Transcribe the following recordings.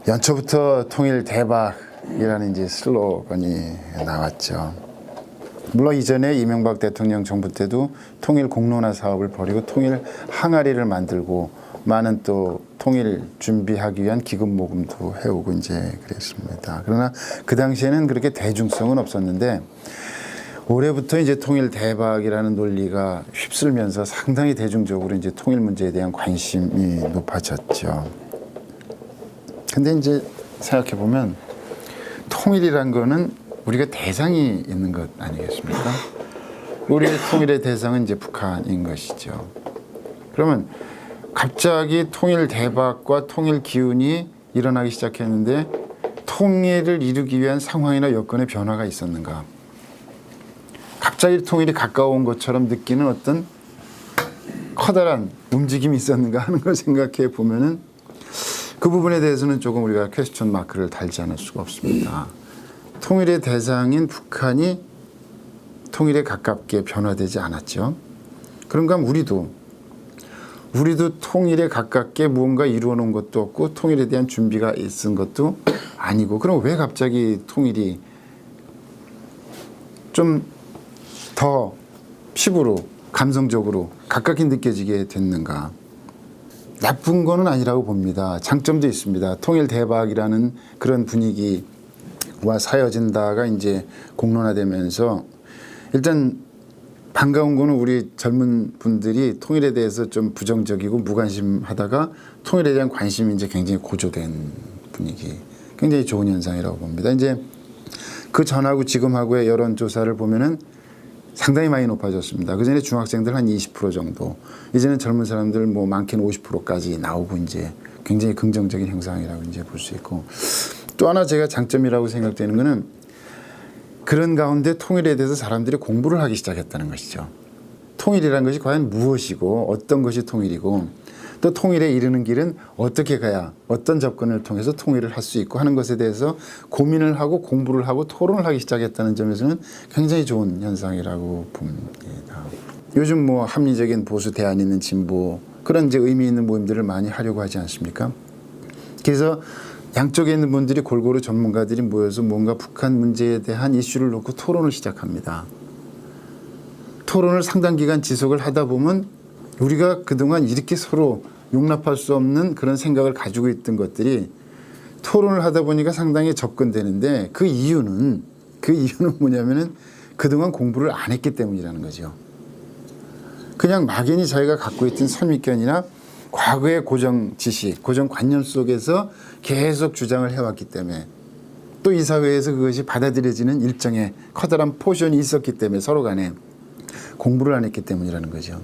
연초부터 통일 대박이라는 이제 슬로건이 나왔죠. 물론 이전에 이명박 대통령 정부 때도 통일 공론화 사업을 벌이고 통일 항아리를 만들고 많은 또 통일 준비하기 위한 기금 모금도 해오고 이제 그랬습니다. 그러나 그 당시에는 그렇게 대중성은 없었는데 올해부터 이제 통일 대박이라는 논리가 휩쓸면서 상당히 대중적으로 이제 통일 문제에 대한 관심이 높아졌죠. 근데 이제 생각해 보면 통일이란 거는 우리가 대상이 있는 것 아니겠습니까? 우리의 통일의 대상은 이제 북한인 것이죠. 그러면 갑자기 통일 대박과 통일 기운이 일어나기 시작했는데 통일을 이루기 위한 상황이나 여건의 변화가 있었는가? 갑자기 통일이 가까운 것처럼 느끼는 어떤 커다란 움직임이 있었는가 하는 걸 생각해 보면은 그 부분에 대해서는 조금 우리가 퀘스천 마크를 달지 않을 수가 없습니다. 통일의 대상인 북한이 통일에 가깝게 변화되지 않았죠. 그런가 하면 우리도 통일에 가깝게 무언가 이루어 놓은 것도 없고 통일에 대한 준비가 있은 것도 아니고, 그럼 왜 갑자기 통일이 좀 더 피부로 감성적으로 가깝게 느껴지게 됐는가? 나쁜 거는 아니라고 봅니다. 장점도 있습니다. 통일 대박이라는 그런 분위기와 사여진다가 이제 공론화되면서 일단 반가운 거는 우리 젊은 분들이 통일에 대해서 좀 부정적이고 무관심하다가 통일에 대한 관심이 이제 굉장히 고조된 분위기, 굉장히 좋은 현상이라고 봅니다. 이제 그 전하고 지금하고의 여론조사를 보면은 상당히 많이 높아졌습니다. 그 전에 중학생들 한 20% 정도, 이제는 젊은 사람들 뭐 많게는 50%까지 나오고 이제 굉장히 긍정적인 현상이라고 이제 볼 수 있고, 또 하나 제가 장점이라고 생각되는 거는 그런 가운데 통일에 대해서 사람들이 공부를 하기 시작했다는 것이죠. 통일이라는 것이 과연 무엇이고 어떤 것이 통일이고 또 통일에 이르는 길은 어떻게 가야 어떤 접근을 통해서 통일을 할 수 있고 하는 것에 대해서 고민을 하고 공부를 하고 토론을 하기 시작했다는 점에서는 굉장히 좋은 현상이라고 봅니다. 요즘 뭐 합리적인 보수 대안 있는 진보 그런 이제 의미 있는 모임들을 많이 하려고 하지 않습니까? 그래서 양쪽에 있는 분들이 골고루 전문가들이 모여서 뭔가 북한 문제에 대한 이슈를 놓고 토론을 시작합니다. 토론을 상당 기간 지속을 하다 보면 우리가 그동안 이렇게 서로 용납할 수 없는 그런 생각을 가지고 있던 것들이 토론을 하다 보니까 상당히 접근되는데 그 이유는 뭐냐면은 그동안 공부를 안 했기 때문이라는 거죠. 그냥 막연히 자기가 갖고 있던 선입견이나 과거의 고정 지식, 고정 관념 속에서 계속 주장을 해왔기 때문에 또 이 사회에서 그것이 받아들여지는 일정의 커다란 포션이 있었기 때문에 서로 간에 공부를 안 했기 때문이라는 거죠.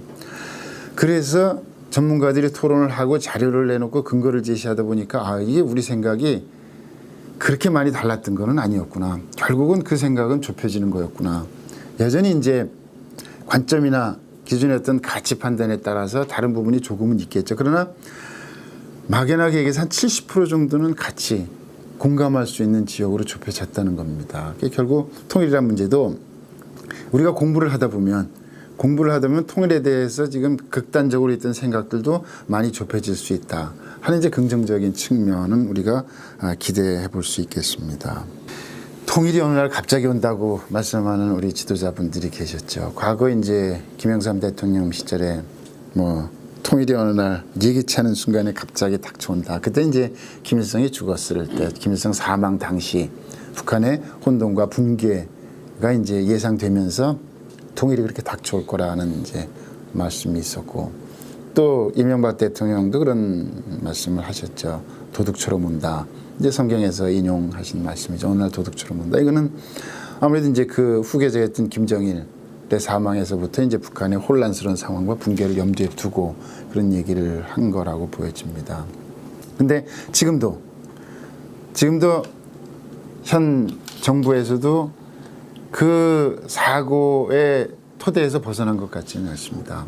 그래서 전문가들이 토론을 하고 자료를 내놓고 근거를 제시하다 보니까 이게 우리 생각이 그렇게 많이 달랐던 건 아니었구나. 결국은 그 생각은 좁혀지는 거였구나. 여전히 이제 관점이나 기존의 어떤 가치 판단에 따라서 다른 부분이 조금은 있겠죠. 그러나 막연하게 얘기해서 한 70% 정도는 같이 공감할 수 있는 지역으로 좁혀졌다는 겁니다. 결국 통일이라는 문제도 우리가 공부를 하다 보면 통일에 대해서 지금 극단적으로 있던 생각들도 많이 좁혀질 수 있다 하는 이제 긍정적인 측면은 우리가 기대해 볼 수 있겠습니다. 통일이 어느 날 갑자기 온다고 말씀하는 우리 지도자분들이 계셨죠. 과거 이제 김영삼 대통령 시절에 뭐 통일이 어느 날 예기치 않은 순간에 갑자기 닥쳐온다. 그때 이제 김일성이 죽었을 때, 김일성 사망 당시 북한의 혼돈과 붕괴가 이제 예상되면서 통일이 그렇게 닥쳐올 거라는 이제 말씀이 있었고, 또 이명박 대통령도 그런 말씀을 하셨죠. 도둑처럼 온다. 이제 성경에서 인용하신 말씀이죠. 어느 날 도둑처럼 온다. 이거는 아무래도 이제 그 후계자였던 김정일의 사망에서부터 이제 북한의 혼란스러운 상황과 붕괴를 염두에 두고 그런 얘기를 한 거라고 보여집니다. 근데 지금도 현 정부에서도 그 사고의 토대에서 벗어난 것 같지는 않습니다.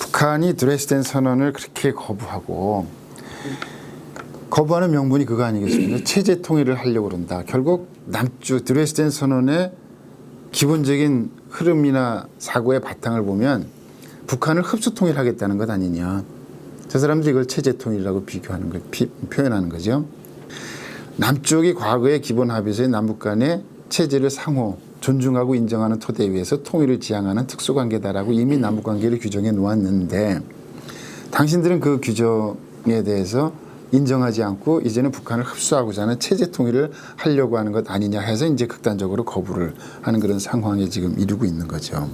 북한이 드레스덴 선언을 그렇게 거부하는 명분이 그거 아니겠습니까? 체제 통일을 하려고 그런다. 결국 남주 드레스덴 선언의 기본적인 흐름이나 사고의 바탕을 보면 북한을 흡수 통일하겠다는 것 아니냐. 저 사람들이 이걸 체제 통일이라고 비교하는 거, 표현하는 거죠. 남쪽이 과거의 기본 합의서의 남북 간의 체제를 상호 존중하고 인정하는 토대 위에서 통일을 지향하는 특수관계다라고 이미 남북관계를 규정해 놓았는데 당신들은 그 규정에 대해서 인정하지 않고 이제는 북한을 흡수하고자 하는 체제 통일을 하려고 하는 것 아니냐 해서 이제 극단적으로 거부를 하는 그런 상황에 지금 이르고 있는 거죠.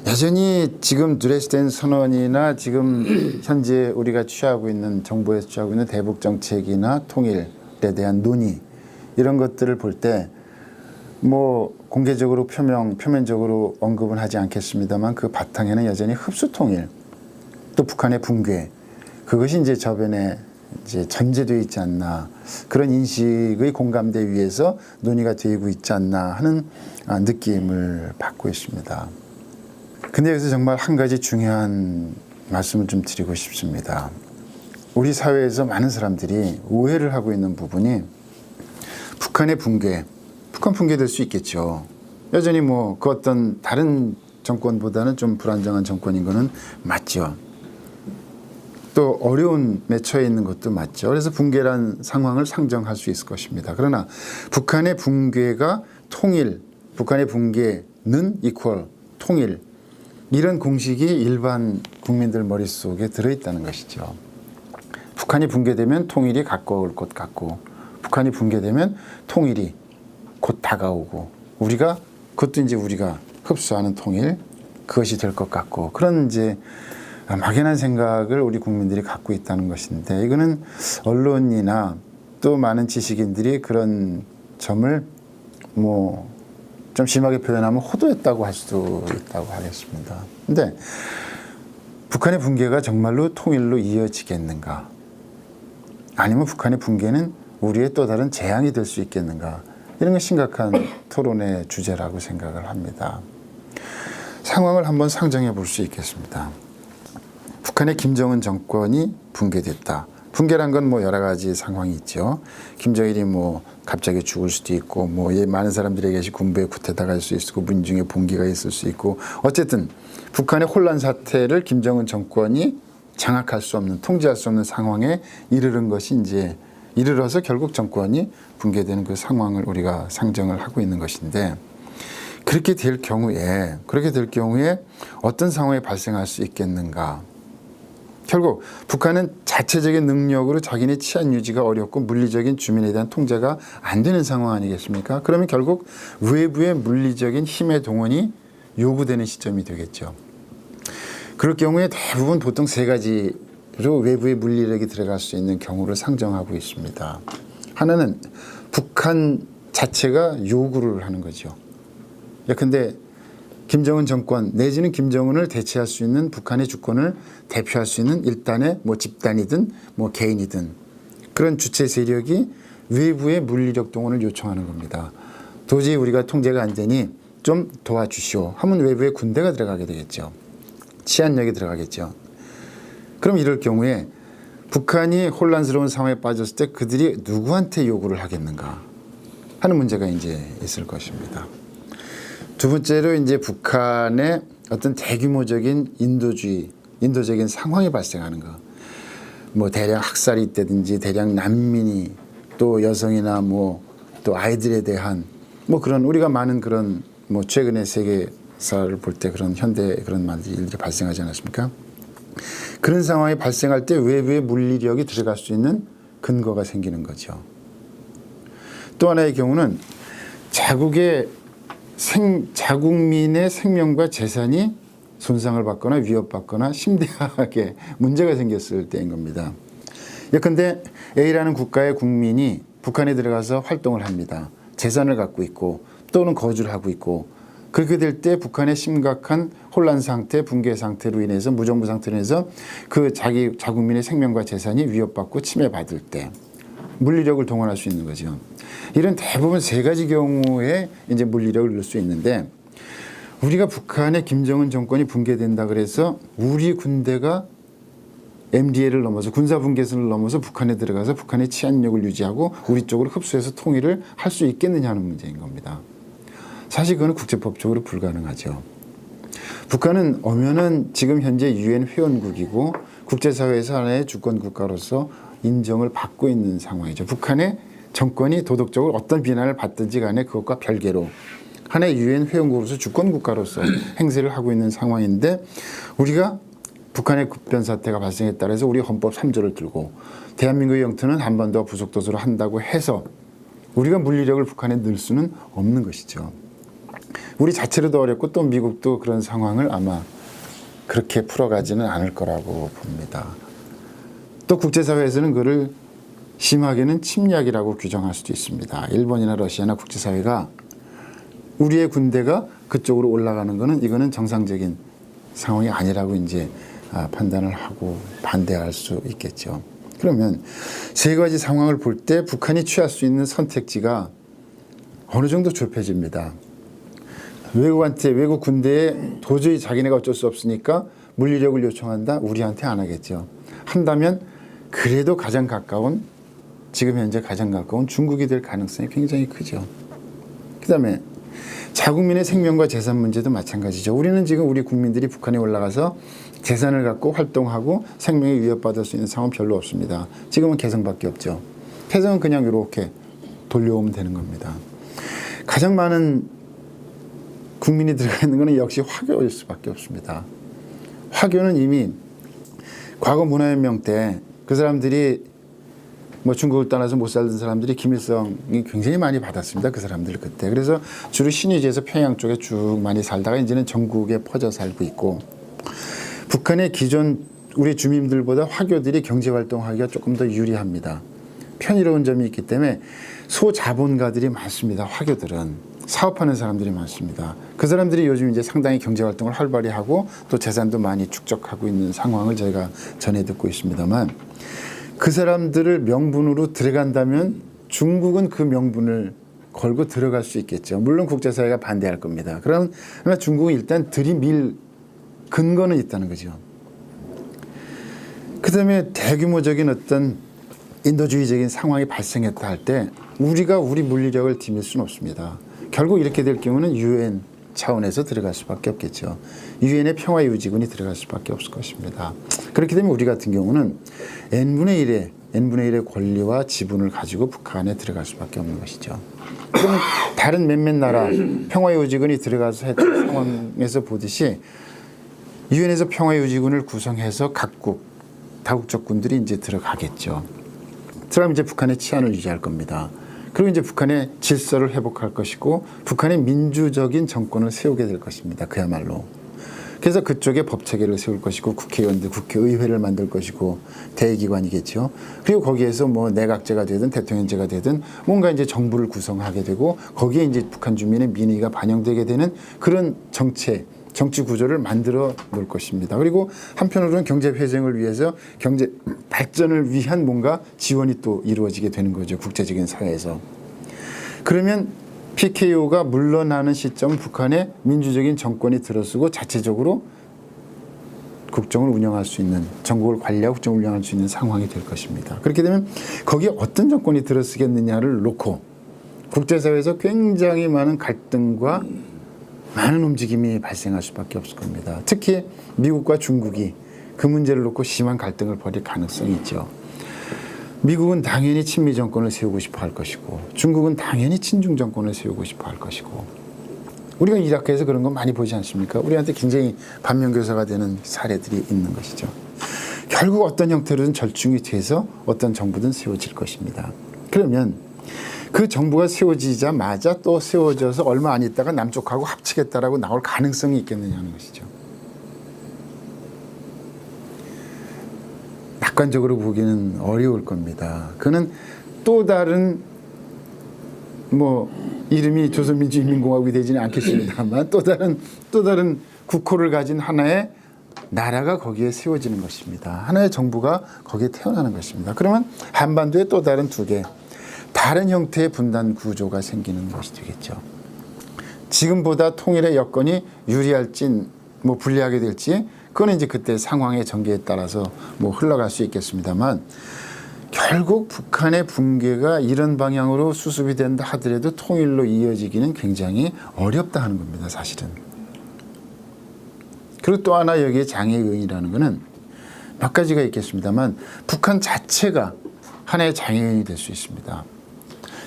여전히 지금 드레스덴 선언이나 지금 현재 우리가 취하고 있는 정부에서 취하고 있는 대북 정책이나 통일에 대한 논의 이런 것들을 볼 때 뭐 공개적으로 표면적으로 언급은 하지 않겠습니다만 그 바탕에는 여전히 흡수 통일 또 북한의 붕괴 그것이 이제 저변에 이제 전제되어 있지 않나 그런 인식의 공감대 위에서 논의가 되고 있지 않나 하는 느낌을 받고 있습니다. 근데 여기서 정말 한 가지 중요한 말씀을 좀 드리고 싶습니다. 우리 사회에서 많은 사람들이 오해를 하고 있는 부분이 북한의 붕괴, 북한 붕괴될 수 있겠죠. 여전히 뭐 그 어떤 다른 정권보다는 좀 불안정한 정권인 거는 맞죠. 또 어려움에 처해 있는 것도 맞죠. 그래서 붕괴란 상황을 상정할 수 있을 것입니다. 그러나 북한의 붕괴가 통일, 북한의 붕괴는 이퀄 통일 이런 공식이 일반 국민들 머릿속에 들어있다는 것이죠. 북한이 붕괴되면 통일이 가까울 것 같고 북한이 붕괴되면 통일이 곧 다가오고 우리가 그것도 이제 우리가 흡수하는 통일 그것이 될 것 같고 그런 이제 막연한 생각을 우리 국민들이 갖고 있다는 것인데 이거는 언론이나 또 많은 지식인들이 그런 점을 뭐 좀 심하게 표현하면 호도했다고 할 수도 있다고 하겠습니다. 근데 북한의 붕괴가 정말로 통일로 이어지겠는가? 아니면 북한의 붕괴는 우리의 또 다른 재앙이 될 수 있겠는가? 이런 건 심각한 토론의 주제라고 생각을 합니다. 상황을 한번 상정해 볼 수 있겠습니다. 북한의 김정은 정권이 붕괴됐다. 붕괴란 건 뭐 여러 가지 상황이 있죠. 김정일이 뭐 갑자기 죽을 수도 있고 뭐 많은 사람들에게 군부의 쿠데타가 갈 수 있고 민중의 봉기가 있을 수 있고 어쨌든 북한의 혼란 사태를 김정은 정권이 장악할 수 없는 통제할 수 없는 상황에 이르는 것이 이제 이르러서 결국 정권이 붕괴되는 그 상황을 우리가 상정을 하고 있는 것인데 그렇게 될 경우에 어떤 상황이 발생할 수 있겠는가? 결국 북한은 자체적인 능력으로 자기네 치안 유지가 어렵고 물리적인 주민에 대한 통제가 안 되는 상황 아니겠습니까? 그러면 결국 외부의 물리적인 힘의 동원이 요구되는 시점이 되겠죠. 그럴 경우에 대부분 보통 세 가지로 외부의 물리력이 들어갈 수 있는 경우를 상정하고 있습니다. 하나는 북한 자체가 요구를 하는 거죠. 예컨대 김정은 정권 내지는 김정은을 대체할 수 있는 북한의 주권을 대표할 수 있는 일단의 뭐 집단이든 뭐 개인이든 그런 주체 세력이 외부의 물리력 동원을 요청하는 겁니다. 도저히 우리가 통제가 안 되니 좀 도와주시오 하면 외부의 군대가 들어가게 되겠죠. 치안력이 들어가겠죠. 그럼 이럴 경우에 북한이 혼란스러운 상황에 빠졌을 때 그들이 누구한테 요구를 하겠는가 하는 문제가 이제 있을 것입니다. 두 번째로 이제 북한의 어떤 대규모적인 인도적인 상황이 발생하는 거. 뭐 대량 학살이 있다든지 대량 난민이 또 여성이나 뭐 또 아이들에 대한 뭐 그런 우리가 많은 그런 뭐 최근의 세계사를 볼 때 그런 현대 그런 일들이 발생하지 않았습니까? 그런 상황이 발생할 때 외부의 물리력이 들어갈 수 있는 근거가 생기는 거죠. 또 하나의 경우는 자국민의 생명과 재산이 손상을 받거나 위협받거나 심대하게 문제가 생겼을 때인 겁니다. 예컨대 A라는 국가의 국민이 북한에 들어가서 활동을 합니다. 재산을 갖고 있고 또는 거주를 하고 있고 그렇게 될 때 북한의 심각한 혼란 상태, 붕괴 상태로 인해서 무정부 상태로 인해서 그 자국민의 생명과 재산이 위협받고 침해받을 때 물리력을 동원할 수 있는 거죠. 이런 대부분 세 가지 경우에 이제 물리력을 넣을 수 있는데 우리가 북한의 김정은 정권이 붕괴된다 그래서 우리 군대가 MDL을 넘어서 군사분계선을 넘어서 북한에 들어가서 북한의 치안력을 유지하고 우리 쪽으로 흡수해서 통일을 할 수 있겠느냐 하는 문제인 겁니다. 사실 그건 국제법적으로 불가능하죠. 북한은 엄연한 지금 현재 UN 회원국이고 국제사회에서 하나의 주권 국가로서 인정을 받고 있는 상황이죠. 북한의 정권이 도덕적으로 어떤 비난을 받든지 간에 그것과 별개로 하나의 유엔 회원국으로서 주권 국가로서 행세를 하고 있는 상황인데 우리가 북한의 급변 사태가 발생했다 해서 우리 헌법 3조를 들고 대한민국의 영토는 한반도와 부속도서로 한다고 해서 우리가 물리력을 북한에 넣을 수는 없는 것이죠. 우리 자체로도 어렵고 또 미국도 그런 상황을 아마 그렇게 풀어가지는 않을 거라고 봅니다. 또 국제사회에서는 그를 심하게는 침략이라고 규정할 수도 있습니다. 일본이나 러시아나 국제사회가 우리의 군대가 그쪽으로 올라가는 것은 이거는 정상적인 상황이 아니라고 이제 판단을 하고 반대할 수 있겠죠. 그러면 세 가지 상황을 볼 때 북한이 취할 수 있는 선택지가 어느 정도 좁혀집니다. 외국 군대에 도저히 자기네가 어쩔 수 없으니까 물리력을 요청한다? 우리한테 안 하겠죠. 한다면 그래도 지금 현재 가장 가까운 중국이 될 가능성이 굉장히 크죠. 그 다음에 자국민의 생명과 재산 문제도 마찬가지죠. 우리는 지금 우리 국민들이 북한에 올라가서 재산을 갖고 활동하고 생명에 위협받을 수 있는 상황은 별로 없습니다. 지금은 개성밖에 없죠. 개성은 그냥 이렇게 돌려오면 되는 겁니다. 가장 많은 국민이 들어가 있는 것은 역시 화교일 수밖에 없습니다. 화교는 이미 과거 문화혁명 때 그 사람들이 뭐 중국을 떠나서 못 살던 사람들이 김일성이 굉장히 많이 받았습니다. 그 사람들 그때. 그래서 주로 신의지에서 평양 쪽에 쭉 많이 살다가 이제는 전국에 퍼져 살고 있고 북한의 기존 우리 주민들보다 화교들이 경제활동하기가 조금 더 유리합니다. 편의로운 점이 있기 때문에 소자본가들이 많습니다. 화교들은. 사업하는 사람들이 많습니다. 그 사람들이 요즘 이제 상당히 경제활동을 활발히 하고 또 재산도 많이 축적하고 있는 상황을 저희가 전해 듣고 있습니다만 그 사람들을 명분으로 들어간다면 중국은 그 명분을 걸고 들어갈 수 있겠죠. 물론 국제사회가 반대할 겁니다. 그러나 중국은 일단 들이밀 근거는 있다는 거죠. 그 다음에 대규모적인 어떤 인도주의적인 상황이 발생했다 할 때 우리가 우리 물리력을 디밀 수는 없습니다. 결국 이렇게 될 경우는 유엔 차원에서 들어갈 수밖에 없겠죠. 유엔의 평화유지군이 들어갈 수밖에 없을 것입니다. 그렇게 되면 우리 같은 경우는 n분의 1의 권리와 지분을 가지고 북한에 들어갈 수밖에 없는 것이죠. 그럼 다른 몇몇 나라 평화유지군이 들어가서 했던 상황에서 보듯이 유엔에서 평화유지군을 구성해서 각국 다국적 군들이 이제 들어가겠죠. 그럼 이제 북한의 치안을 유지할 겁니다. 그리고 이제 북한의 질서를 회복할 것이고 북한의 민주적인 정권을 세우게 될 것입니다. 그야말로. 그래서 그쪽에 법체계를 세울 것이고 국회의원들, 국회의회를 만들 것이고 대기관이겠죠. 그리고 거기에서 뭐 내각제가 되든 대통령제가 되든 뭔가 이제 정부를 구성하게 되고 거기에 이제 북한 주민의 민의가 반영되게 되는 그런 정치 구조를 만들어 놓을 것입니다. 그리고 한편으로는 경제 회생을 위해서 경제 발전을 위한 뭔가 지원이 또 이루어지게 되는 거죠. 국제적인 사회에서. 그러면 PKO가 물러나는 시점은 북한의 민주적인 정권이 들어서고 자체적으로 국정을 운영할 수 있는 전국을 관리하고 국정을 운영할 수 있는 상황이 될 것입니다. 그렇게 되면 거기에 어떤 정권이 들어서겠느냐를 놓고 국제사회에서 굉장히 많은 갈등과 많은 움직임이 발생할 수밖에 없을 겁니다. 특히 미국과 중국이 그 문제를 놓고 심한 갈등을 벌일 가능성이 있죠. 미국은 당연히 친미 정권을 세우고 싶어 할 것이고 중국은 당연히 친중 정권을 세우고 싶어 할 것이고 우리가 이라크에서 그런 거 많이 보지 않습니까? 우리한테 굉장히 반면교사가 되는 사례들이 있는 것이죠. 결국 어떤 형태로든 절충이 돼서 어떤 정부든 세워질 것입니다. 그러면 그 정부가 세워지자마자 또 세워져서 얼마 안 있다가 남쪽하고 합치겠다라고 나올 가능성이 있겠느냐는 것이죠. 낙관적으로 보기는 어려울 겁니다. 그는 또 다른 뭐 이름이 조선민주인민공화국이 되지는 않겠습니다만 또 다른 국호를 가진 하나의 나라가 거기에 세워지는 것입니다. 하나의 정부가 거기에 태어나는 것입니다. 그러면 한반도에 또 다른 두 개 다른 형태의 분단 구조가 생기는 것이 되겠죠. 지금보다 통일의 여건이 유리할지 뭐 불리하게 될지 그건 이제 그때 상황의 전개에 따라서 뭐 흘러갈 수 있겠습니다만 결국 북한의 붕괴가 이런 방향으로 수습이 된다 하더라도 통일로 이어지기는 굉장히 어렵다 하는 겁니다. 사실은. 그리고 또 하나 여기에 장애 요인이라는 것은 몇 가지가 있겠습니다만 북한 자체가 하나의 장애 요인이 될 수 있습니다.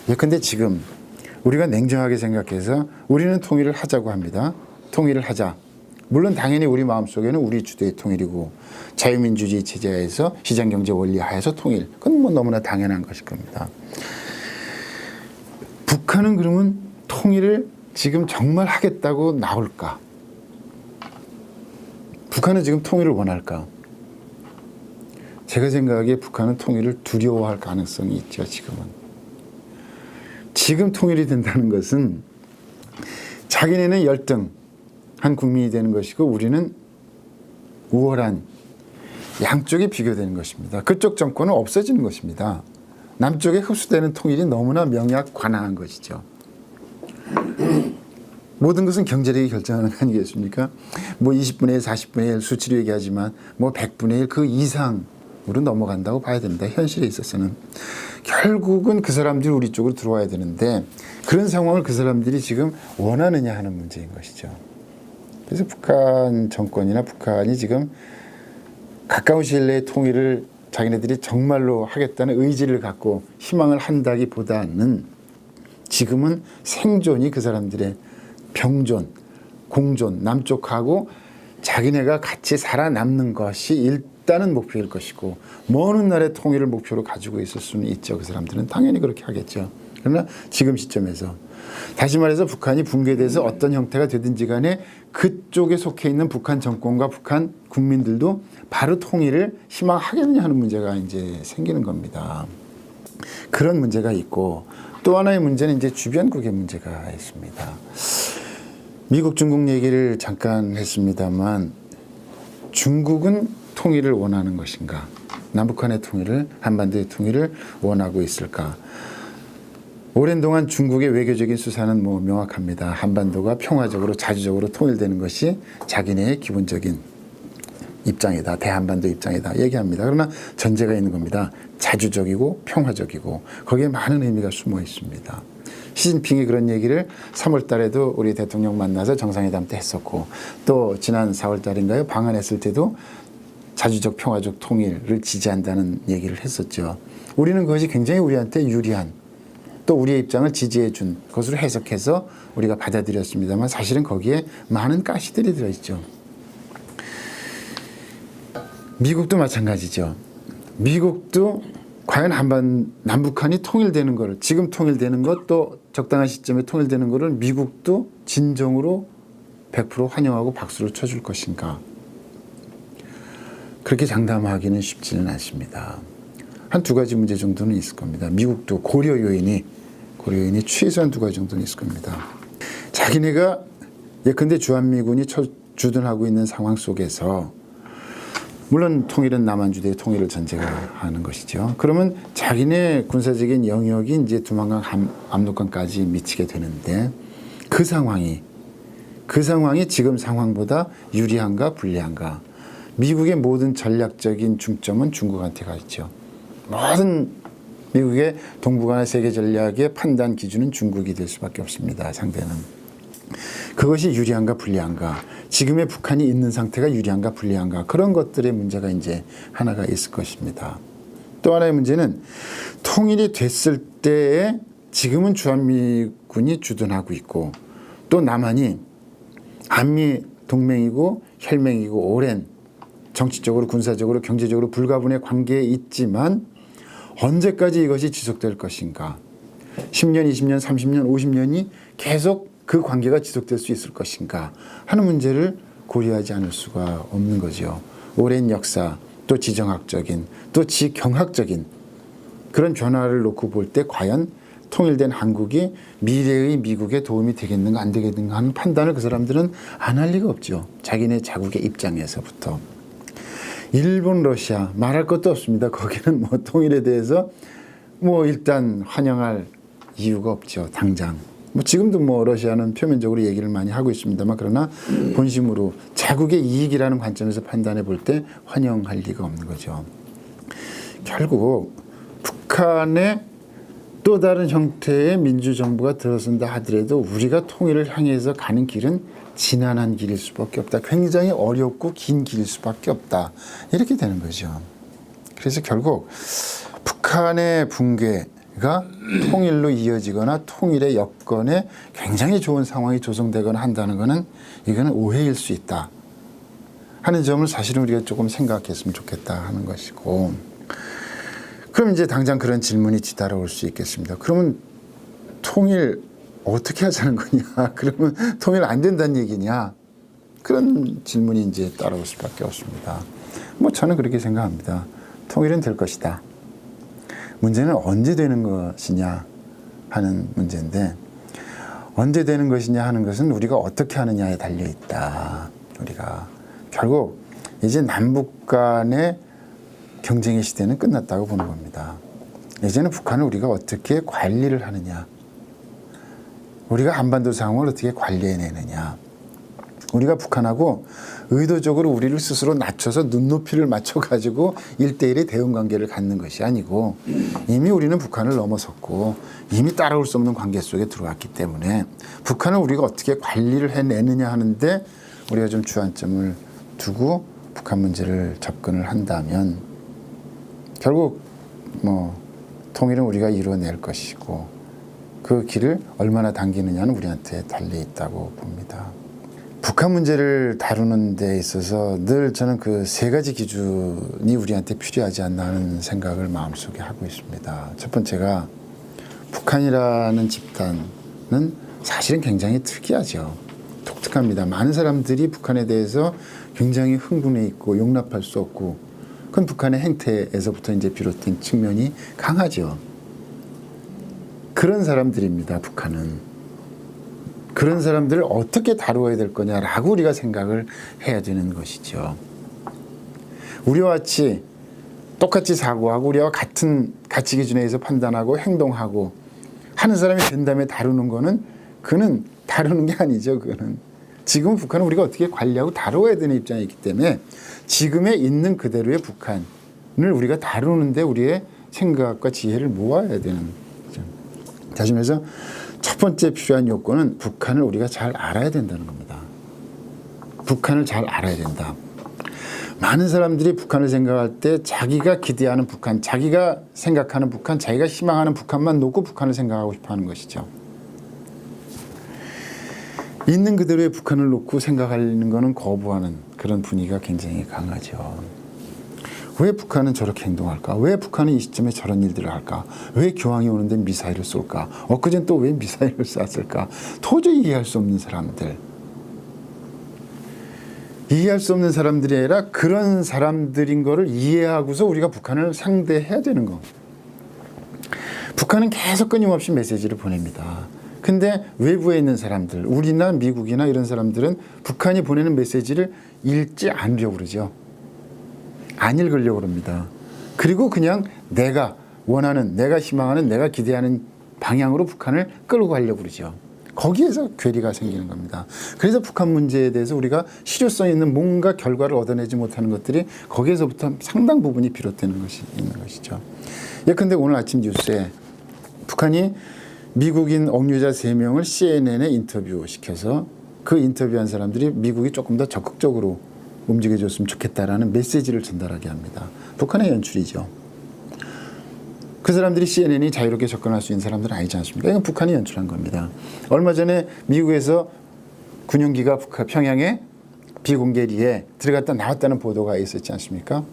예컨대 지금 우리가 냉정하게 생각해서 우리는 통일을 하자고 합니다. 통일을 하자. 물론 당연히 우리 마음속에는 우리 주도의 통일이고 자유민주주의 체제에서 시장경제 원리 하에서 통일. 그건 뭐 너무나 당연한 것일 겁니다. 북한은 그러면 통일을 지금 정말 하겠다고 나올까? 북한은 지금 통일을 원할까? 제가 생각하기에 북한은 통일을 두려워할 가능성이 있죠. 지금 통일이 된다는 것은 자기네는 열등한 국민이 되는 것이고 우리는 우월한 양쪽이 비교되는 것입니다. 그쪽 정권은 없어지는 것입니다. 남쪽에 흡수되는 통일이 너무나 명약관화한 것이죠. 모든 것은 경제력이 결정하는 거 아니겠습니까? 뭐 20분의 1, 40분의 1 수치로 얘기하지만 뭐 100분의 1 그 이상으로 넘어간다고 봐야 됩니다. 현실에 있어서는. 결국은 그 사람들이 우리 쪽으로 들어와야 되는데 그런 상황을 그 사람들이 지금 원하느냐 하는 문제인 것이죠. 그래서 북한 정권이나 북한이 지금 가까운 시일 내에 통일을 자기네들이 정말로 하겠다는 의지를 갖고 희망을 한다기보다는 지금은 생존이 그 사람들의 병존, 공존, 남쪽하고 자기네가 같이 살아남는 것이 일단은 목표일 것이고 먼 훗날의 통일을 목표로 가지고 있을 수는 있죠. 그 사람들은 당연히 그렇게 하겠죠. 그러나 지금 시점에서 다시 말해서 북한이 붕괴돼서 어떤 형태가 되든지 간에 그쪽에 속해 있는 북한 정권과 북한 국민들도 바로 통일을 희망하겠느냐 하는 문제가 이제 생기는 겁니다. 그런 문제가 있고 또 하나의 문제는 이제 주변국의 문제가 있습니다. 미국, 중국 얘기를 잠깐 했습니다만 중국은 통일을 원하는 것인가? 남북한의 통일을, 한반도의 통일을 원하고 있을까? 오랜 동안 중국의 외교적인 수사는 뭐 명확합니다. 한반도가 평화적으로 자주적으로 통일되는 것이 자기네의 기본적인 입장이다. 대한반도 입장이다. 얘기합니다. 그러나 전제가 있는 겁니다. 자주적이고 평화적이고 거기에 많은 의미가 숨어 있습니다. 시진핑이 그런 얘기를 3월 달에도 우리 대통령 만나서 정상회담 때 했었고 또 지난 4월 달인가요? 방한했을 때도 자주적 평화적 통일을 지지한다는 얘기를 했었죠. 우리는 그것이 굉장히 우리한테 유리한 또 우리의 입장을 지지해 준 것으로 해석해서 우리가 받아들였습니다만 사실은 거기에 많은 가시들이 들어있죠. 미국도 마찬가지죠. 미국도 과연 남북한이 통일되는 것을 지금 통일되는 것 또 적당한 시점에 통일되는 것을 미국도 진정으로 100% 환영하고 박수를 쳐줄 것인가. 그렇게 장담하기는 쉽지는 않습니다. 한 두 가지 문제 정도는 있을 겁니다. 미국도 고려 요인이 최소한 두 가지 정도는 있을 겁니다. 자기네가 예컨대 주한미군이 주둔하고 있는 상황 속에서 물론 통일은 남한주도의 통일을 전제가 하는 것이죠. 그러면 자기네 군사적인 영역이 이제 두만강, 압록강까지 미치게 되는데 그 상황이 지금 상황보다 유리한가 불리한가? 미국의 모든 전략적인 중점은 중국한테 가 있죠. 모든 미국의 동북아나 세계 전략의 판단 기준은 중국이 될 수밖에 없습니다. 상대는. 그것이 유리한가 불리한가? 지금의 북한이 있는 상태가 유리한가 불리한가? 그런 것들의 문제가 이제 하나가 있을 것입니다. 또 하나의 문제는 통일이 됐을 때에 지금은 주한미군이 주둔하고 있고 또 남한이 한미 동맹이고 혈맹이고 오랜 정치적으로 군사적으로 경제적으로 불가분의 관계에 있지만 언제까지 이것이 지속될 것인가? 10년, 20년, 30년, 50년이 계속 그 관계가 지속될 수 있을 것인가 하는 문제를 고려하지 않을 수가 없는 거죠. 오랜 역사, 또 지정학적인, 또 지경학적인 그런 변화를 놓고 볼 때 과연 통일된 한국이 미래의 미국에 도움이 되겠는가 안 되겠는가 하는 판단을 그 사람들은 안 할 리가 없죠. 자기네 자국의 입장에서부터. 일본, 러시아 말할 것도 없습니다. 거기는 뭐 통일에 대해서 뭐 일단 환영할 이유가 없죠. 당장. 뭐 지금도 뭐 러시아는 표면적으로 얘기를 많이 하고 있습니다만 그러나 본심으로 자국의 이익이라는 관점에서 판단해 볼 때 환영할 리가 없는 거죠. 결국 북한의 또 다른 형태의 민주정부가 들어선다 하더라도 우리가 통일을 향해서 가는 길은 지난한 길일 수밖에 없다. 굉장히 어렵고 긴 길일 수밖에 없다. 이렇게 되는 거죠. 그래서 결국 북한의 붕괴 통일로 이어지거나 통일의 여건에 굉장히 좋은 상황이 조성되거나 한다는 것은 이거는 오해일 수 있다 하는 점을 사실은 우리가 조금 생각했으면 좋겠다 하는 것이고, 그럼 이제 당장 그런 질문이 뒤따라올 수 있겠습니다. 그러면 통일 어떻게 하자는 거냐? 그러면 통일 안 된다는 얘기냐? 그런 질문이 이제 따라올 수밖에 없습니다. 뭐 저는 그렇게 생각합니다. 통일은 될 것이다. 문제는 언제 되는 것이냐 하는 문제인데, 언제 되는 것이냐 하는 것은 우리가 어떻게 하느냐에 달려 있다. 우리가 결국 이제 남북 간의 경쟁의 시대는 끝났다고 보는 겁니다. 이제는 북한을 우리가 어떻게 관리를 하느냐, 우리가 한반도 상황을 어떻게 관리해내느냐, 우리가 북한하고 의도적으로 우리를 스스로 낮춰서 눈높이를 맞춰가지고 1대1의 대응관계를 갖는 것이 아니고, 이미 우리는 북한을 넘어섰고 이미 따라올 수 없는 관계 속에 들어왔기 때문에 북한을 우리가 어떻게 관리를 해내느냐 하는데 우리가 좀 주안점을 두고 북한 문제를 접근을 한다면 결국 뭐 통일은 우리가 이루어낼 것이고, 그 길을 얼마나 당기느냐는 우리한테 달려 있다고 봅니다. 북한 문제를 다루는 데 있어서 늘 저는 그 세 가지 기준이 우리한테 필요하지 않나 하는 생각을 마음속에 하고 있습니다. 첫 번째가, 북한이라는 집단은 사실은 굉장히 특이하죠. 독특합니다. 많은 사람들이 북한에 대해서 굉장히 흥분해 있고 용납할 수 없고, 그건 북한의 행태에서부터 이제 비롯된 측면이 강하죠. 그런 사람들입니다, 북한은. 그런 사람들을 어떻게 다루어야 될 거냐라고 우리가 생각을 해야 되는 것이죠. 우리와 같이 똑같이 사고하고 우리와 같은 가치 기준에 의해서 판단하고 행동하고 하는 사람이 된 다음에 다루는 거는, 그는 다루는 게 아니죠. 그거는 지금 북한은 우리가 어떻게 관리하고 다루어야 되는 입장에 있기 때문에 지금에 있는 그대로의 북한을 우리가 다루는데 우리의 생각과 지혜를 모아야 되는 거죠. 다시 말해서 첫 번째 필요한 요건은 북한을 우리가 잘 알아야 된다는 겁니다. 북한을 잘 알아야 된다. 많은 사람들이 북한을 생각할 때 자기가 기대하는 북한, 자기가 생각하는 북한, 자기가 희망하는 북한만 놓고 북한을 생각하고 싶어 하는 것이죠. 있는 그대로의 북한을 놓고 생각하는 것은 거부하는 그런 분위기가 굉장히 강하죠. 왜 북한은 저렇게 행동할까? 왜 북한은 이 시점에 저런 일들을 할까? 왜 교황이 오는데 미사일을 쏠까? 엊그제는 또 왜 미사일을 쐈을까? 도저히 이해할 수 없는 사람들. 이해할 수 없는 사람들이 아니라 그런 사람들인 거를 이해하고서 우리가 북한을 상대해야 되는 거. 북한은 계속 끊임없이 메시지를 보냅니다. 근데 외부에 있는 사람들, 우리나 미국이나 이런 사람들은 북한이 보내는 메시지를 읽지 않으려고 그러죠. 안 읽으려고 합니다. 그리고 그냥 내가 원하는, 내가 희망하는, 내가 기대하는 방향으로 북한을 끌고 가려고 그러죠. 거기에서 괴리가 생기는 겁니다. 그래서 북한 문제에 대해서 우리가 실효성 있는 뭔가 결과를 얻어내지 못하는 것들이 거기에서부터 상당 부분이 비롯되는 것이 있는 것이죠. 예컨대 오늘 아침 뉴스에 북한이 미국인 억류자 3명을 CNN에 인터뷰시켜서 그 인터뷰한 사람들이 미국이 조금 더 적극적으로 움직여줬으면 좋겠다라는 메시지를 전달하게 합니다. 북한의 연출이죠. 그 사람들이 CNN이 자유롭게 접근할 수 있는 사람들은 아니지 않습니까? 이건 북한이 연출한 겁니다. 얼마 전에 미국에서 군용기가 평양에 비공개리에 들어갔다 나왔다는 보도가 있었지 않습니까?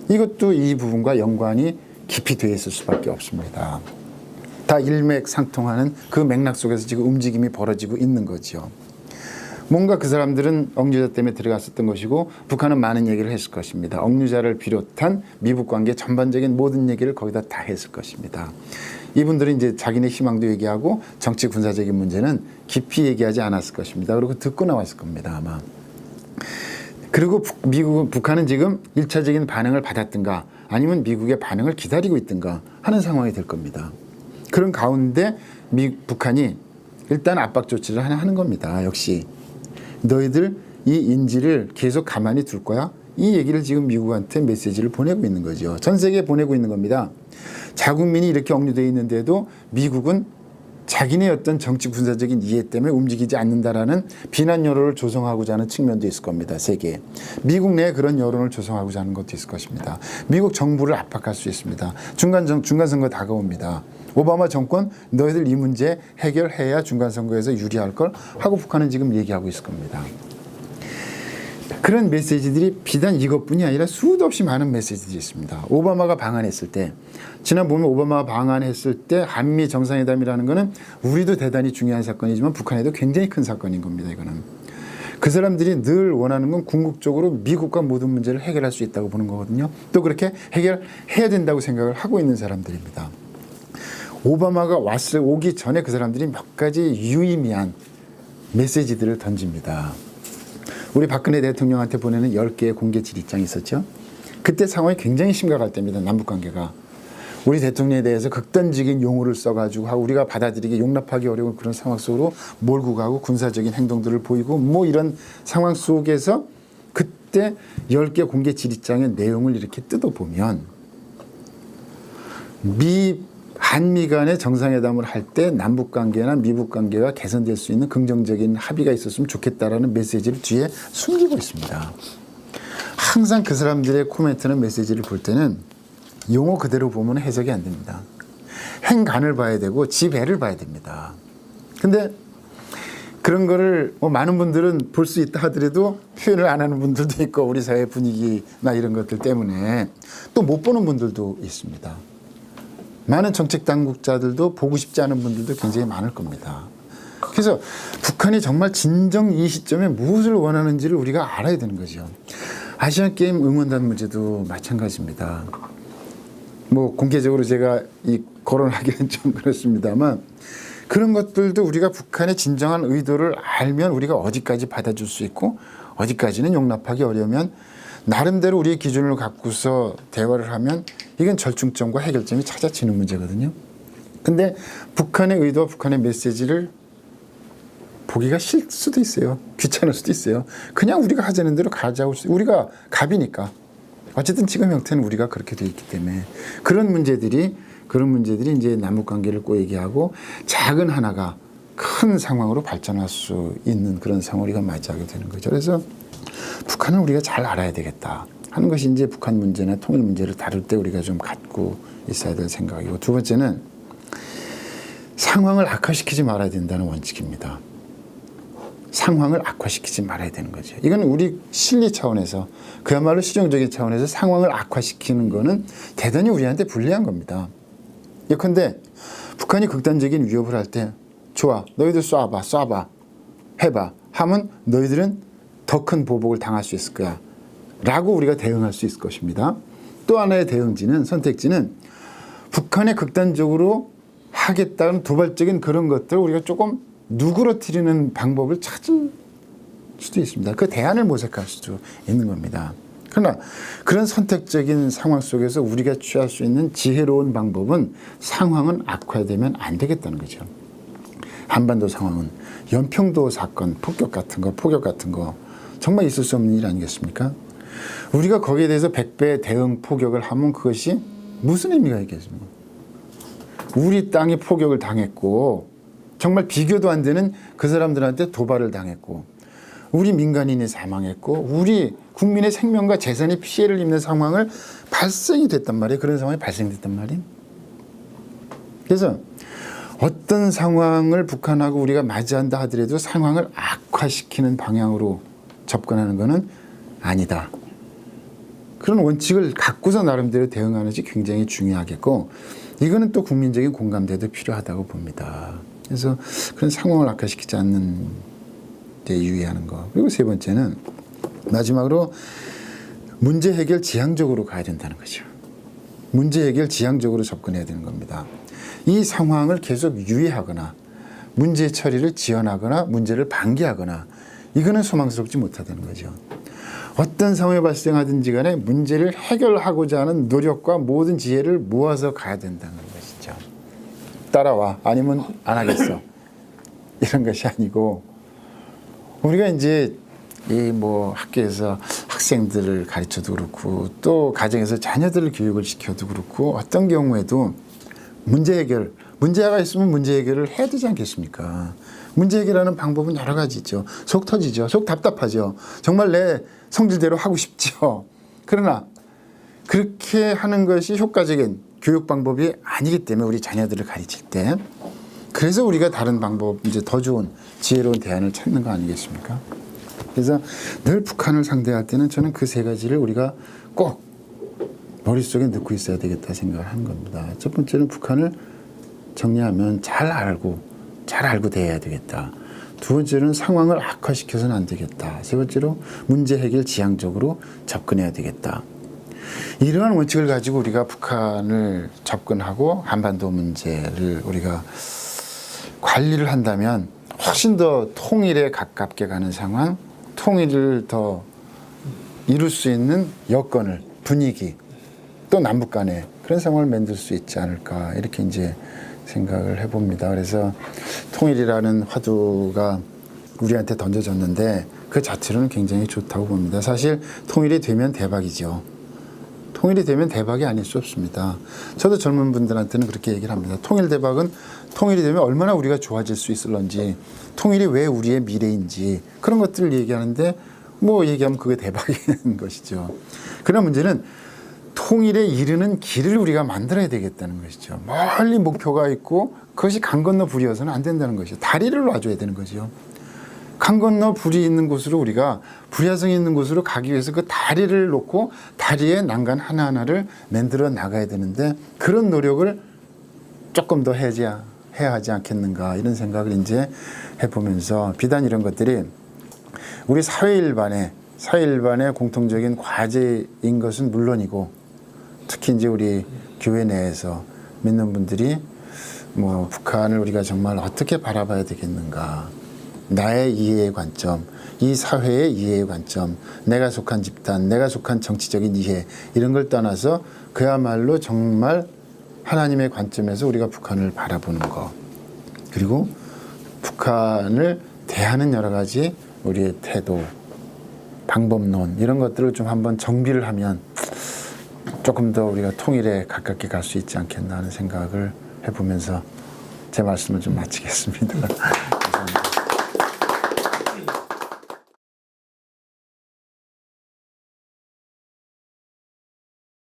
이것도 이 부분과 연관이 깊이 되어 있을 수밖에 없습니다. 다 일맥상통하는 그 맥락 속에서 지금 움직임이 벌어지고 있는 거죠. 뭔가 그 사람들은 억류자 때문에 들어갔었던 것이고 북한은 많은 얘기를 했을 것입니다. 억류자를 비롯한 미북 관계 전반적인 모든 얘기를 거기다 다 했을 것입니다. 이분들은 이제 자기네 희망도 얘기하고 정치 군사적인 문제는 깊이 얘기하지 않았을 것입니다. 그리고 듣고 나왔을 겁니다, 아마. 그리고 북한은 지금 1차적인 반응을 받았든가 아니면 미국의 반응을 기다리고 있든가 하는 상황이 될 겁니다. 그런 가운데 북한이 일단 압박 조치를 하는 겁니다. 역시 너희들 이 인지를 계속 가만히 둘 거야? 이 얘기를 지금 미국한테 메시지를 보내고 있는 거죠. 전 세계에 보내고 있는 겁니다. 자국민이 이렇게 억류되어 있는데도 미국은 자기네 어떤 정치 군사적인 이해 때문에 움직이지 않는다라는 비난 여론을 조성하고자 하는 측면도 있을 겁니다. 세계에. 미국 내에 그런 여론을 조성하고자 하는 것도 있을 것입니다. 미국 정부를 압박할 수 있습니다. 중간선거 다가옵니다. 오바마 정권 너희들 이 문제 해결해야 중간선거에서 유리할 걸 하고 북한은 지금 얘기하고 있을 겁니다. 그런 메시지들이 비단 이것뿐이 아니라 수도 없이 많은 메시지들이 있습니다. 오바마가 방한했을 때, 지난 봄에 오바마가 방한했을 때 한미 정상회담이라는 거는 우리도 대단히 중요한 사건이지만 북한에도 굉장히 큰 사건인 겁니다. 이거는. 그 사람들이 늘 원하는 건 궁극적으로 미국과 모든 문제를 해결할 수 있다고 보는 거거든요. 또 그렇게 해결해야 된다고 생각을 하고 있는 사람들입니다. 오바마가 오기 전에 그 사람들이 몇 가지 유의미한 메시지들을 던집니다. 우리 박근혜 대통령한테 보내는 10개의 공개 질의장이 있었죠. 그때 상황이 굉장히 심각할 때입니다. 남북관계가. 우리 대통령에 대해서 극단적인 용어를 써가지고 우리가 받아들이기 용납하기 어려운 그런 상황 속으로 몰고 가고 군사적인 행동들을 보이고 뭐 이런 상황 속에서 그때 10개 공개 질의장의 내용을 이렇게 뜯어보면 한미 간의 정상회담을 할 때 남북관계나 미북관계가 개선될 수 있는 긍정적인 합의가 있었으면 좋겠다라는 메시지를 뒤에 숨기고 있습니다. 항상 그 사람들의 코멘트나 메시지를 볼 때는 용어 그대로 보면 해석이 안 됩니다. 행간을 봐야 되고 지배를 봐야 됩니다. 근데 그런 거를 많은 분들은 볼 수 있다 하더라도 표현을 안 하는 분들도 있고 우리 사회 분위기나 이런 것들 때문에 또 못 보는 분들도 있습니다. 많은 정책 당국자들도 보고 싶지 않은 분들도 굉장히 많을 겁니다. 그래서 북한이 정말 진정 이 시점에 무엇을 원하는지를 우리가 알아야 되는 거죠. 아시안게임 응원단 문제도 마찬가지입니다. 뭐 공개적으로 제가 거론하기는 좀 그렇습니다만 그런 것들도 우리가 북한의 진정한 의도를 알면 우리가 어디까지 받아줄 수 있고 어디까지는 용납하기 어려우면 나름대로 우리의 기준을 갖고서 대화를 하면 이건 절충점과 해결점이 찾아지는 문제거든요. 근데 북한의 의도와 북한의 메시지를 보기가 싫을 수도 있어요. 귀찮을 수도 있어요. 그냥 우리가 하자는 대로 가자고. 우리가 갑이니까. 어쨌든 지금 형태는 우리가 그렇게 돼 있기 때문에 그런 문제들이 이제 남북관계를 꼬이게 작은 하나가 큰 상황으로 발전할 수 있는 그런 상황을 우리가 맞이하게 되는 거죠. 그래서 북한은 우리가 잘 알아야 되겠다 하는 것이 이제 북한 문제나 통일 문제를 다룰 때 우리가 좀 갖고 있어야 될 생각이고, 두 번째는 상황을 악화시키지 말아야 된다는 원칙입니다. 상황을 악화시키지 말아야 되는 거죠. 이건 우리 실리 차원에서 그야말로 실용적인 차원에서 상황을 악화시키는 거는 대단히 우리한테 불리한 겁니다. 예컨대 북한이 극단적인 위협을 할 때 좋아 너희들 쏴봐 해봐 하면 너희들은 더 큰 보복을 당할 수 있을 거야 라고 우리가 대응할 수 있을 것입니다. 또 하나의 선택지는 북한에 극단적으로 하겠다는 도발적인 그런 것들을 우리가 조금 누그러뜨리는 방법을 찾을 수도 있습니다. 그 대안을 모색할 수도 있는 겁니다. 그러나 그런 선택적인 상황 속에서 우리가 취할 수 있는 지혜로운 방법은 상황은 악화되면 안 되겠다는 거죠. 한반도 상황은 연평도 사건, 폭격 같은 거 정말 있을 수 없는 일 아니겠습니까? 우리가 거기에 대해서 100배 대응 포격을 하면 그것이 무슨 의미가 있겠습니까? 우리 땅에 포격을 당했고 정말 비교도 안 되는 그 사람들한테 도발을 당했고 우리 민간인이 사망했고 우리 국민의 생명과 재산이 피해를 입는 상황을 발생이 됐단 말이에요. 그런 상황이 발생됐단 말이에요. 그래서 어떤 상황을 북한하고 우리가 맞이한다 하더라도 상황을 악화시키는 방향으로 접근하는 것은 아니다. 그런 원칙을 갖고서 나름대로 대응하는 것이 굉장히 중요하겠고 이거는 또 국민적인 공감대도 필요하다고 봅니다. 그래서 그런 상황을 악화시키지 않는 데 유의하는 거. 그리고 세 번째는 마지막으로 문제 해결 지향적으로 가야 된다는 거죠. 문제 해결 지향적으로 접근해야 되는 겁니다. 이 상황을 계속 유예하거나 문제 처리를 지연하거나 문제를 방기하거나 이거는 소망스럽지 못하다는 거죠. 어떤 상황이 발생하든지 간에 문제를 해결하고자 하는 노력과 모든 지혜를 모아서 가야 된다는 것이죠. 따라와 아니면 안 하겠어 이런 것이 아니고 우리가 이제 학교에서 학생들을 가르쳐도 그렇고 또 가정에서 자녀들을 교육을 시켜도 그렇고 어떤 경우에도 문제가 있으면 문제 해결을 해야 되지 않겠습니까? 문제 해결하는 방법은 여러 가지죠. 속 터지죠. 속 답답하죠. 정말 내 성질대로 하고 싶죠. 그러나 그렇게 하는 것이 효과적인 교육 방법이 아니기 때문에 우리 자녀들을 가르칠 때 그래서 우리가 다른 방법 이제 더 좋은 지혜로운 대안을 찾는 거 아니겠습니까? 그래서 늘 북한을 상대할 때는 저는 그 세 가지를 우리가 꼭 머릿속에 넣고 있어야 되겠다 생각을 하는 겁니다. 첫 번째는 북한을 정리하면 잘 알고 대해야 되겠다. 두 번째는 상황을 악화시켜서는 안 되겠다. 세 번째로 문제 해결 지향적으로 접근해야 되겠다. 이러한 원칙을 가지고 우리가 북한을 접근하고 한반도 문제를 우리가 관리를 한다면 훨씬 더 통일에 가깝게 가는 상황, 통일을 더 이룰 수 있는 여건을, 분위기, 또 남북 간에 그런 상황을 만들 수 있지 않을까 이렇게 이제 생각을 해봅니다. 그래서 통일이라는 화두가 우리한테 던져졌는데 그 자체로는 굉장히 좋다고 봅니다. 사실 통일이 되면 대박이죠. 통일이 되면 대박이 아닐 수 없습니다. 저도 젊은 분들한테는 그렇게 얘기를 합니다. 통일 대박은 통일이 되면 얼마나 우리가 좋아질 수 있을런지, 통일이 왜 우리의 미래인지 그런 것들을 얘기하는데 뭐 얘기하면 그게 대박인 것이죠. 그런 문제는 통일에 이르는 길을 우리가 만들어야 되겠다는 것이죠. 멀리 목표가 있고 그것이 강 건너 불이어서는 안 된다는 것이죠. 다리를 놔줘야 되는 거죠. 강 건너 불이 있는 곳으로 우리가 불야성이 있는 곳으로 가기 위해서 그 다리를 놓고 다리의 난간 하나하나를 만들어 나가야 되는데 그런 노력을 조금 더 해야 하지 않겠는가 이런 생각을 이제 해보면서 비단 이런 것들이 우리 사회 일반의 공통적인 과제인 것은 물론이고 특히 이제 우리 교회 내에서 믿는 분들이 뭐 북한을 우리가 정말 어떻게 바라봐야 되겠는가. 나의 이해의 관점, 이 사회의 이해의 관점, 내가 속한 집단, 내가 속한 정치적인 이해 이런 걸 떠나서 그야말로 정말 하나님의 관점에서 우리가 북한을 바라보는 것 그리고 북한을 대하는 여러 가지 우리의 태도, 방법론 이런 것들을 좀 한번 정비를 하면 조금 더 우리가 통일에 가깝게 갈 수 있지 않겠나 하는 생각을 해보면서 제 말씀을 좀 마치겠습니다.